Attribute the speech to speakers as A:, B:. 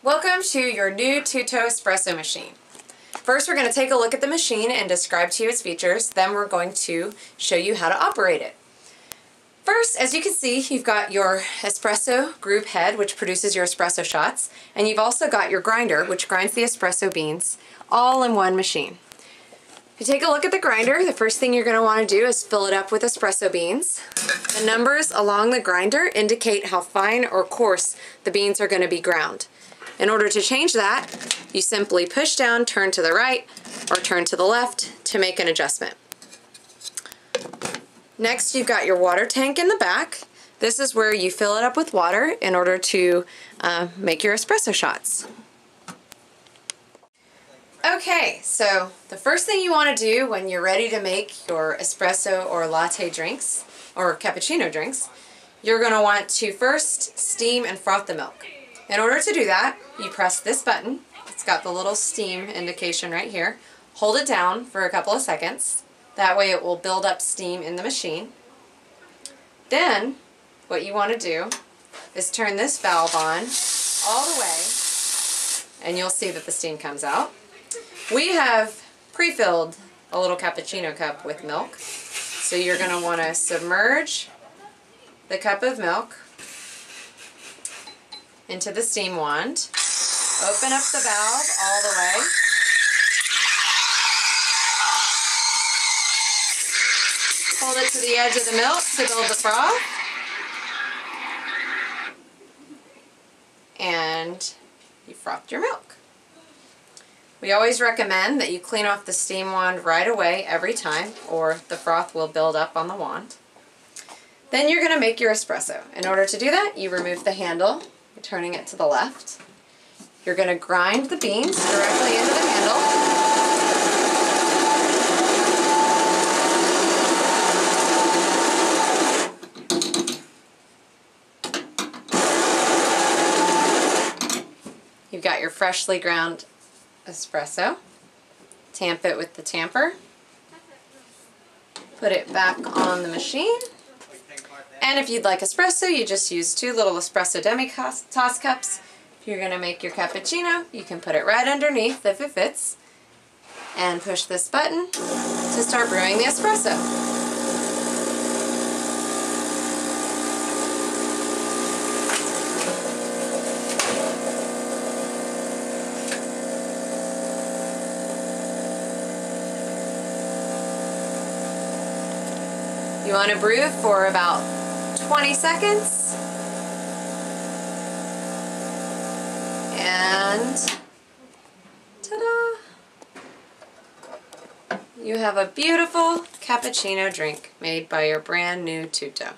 A: Welcome to your new Tutto espresso machine. First we're going to take a look at the machine and describe to you its features, then we're going to show you how to operate it. First, as you can see, you've got your espresso group head, which produces your espresso shots, and you've also got your grinder, which grinds the espresso beans, all in one machine. If you take a look at the grinder, the first thing you're going to want to do is fill it up with espresso beans. The numbers along the grinder indicate how fine or coarse the beans are going to be ground. In order to change that, you simply push down, turn to the right, or turn to the left to make an adjustment. Next, you've got your water tank in the back. This is where you fill it up with water in order to make your espresso shots. Okay, so the first thing you want to do when you're ready to make your espresso or latte drinks, or cappuccino drinks, you're going to want to first steam and froth the milk. In order to do that, you press this button. It's got the little steam indication right here. Hold it down for a couple of seconds. That way it will build up steam in the machine. Then, what you want to do is turn this valve on all the way, and you'll see that the steam comes out. We have pre-filled a little cappuccino cup with milk. So you're going to want to submerge the cup of milk into the steam wand. Open up the valve all the way. Hold it to the edge of the milk to build the froth. And you frothed your milk. We always recommend that you clean off the steam wand right away every time, or the froth will build up on the wand. Then you're going to make your espresso. In order to do that, you remove the handle, turning it to the left. You're going to grind the beans directly into the handle. You've got your freshly ground espresso. Tamp it with the tamper. Put it back on the machine. And if you'd like espresso, you just use 2 little espresso demi-toss cups. If you're going to make your cappuccino, you can put it right underneath if it fits. And push this button to start brewing the espresso. You want to brew for about 20 seconds. And ta-da! You have a beautiful cappuccino drink made by your brand new Tutto.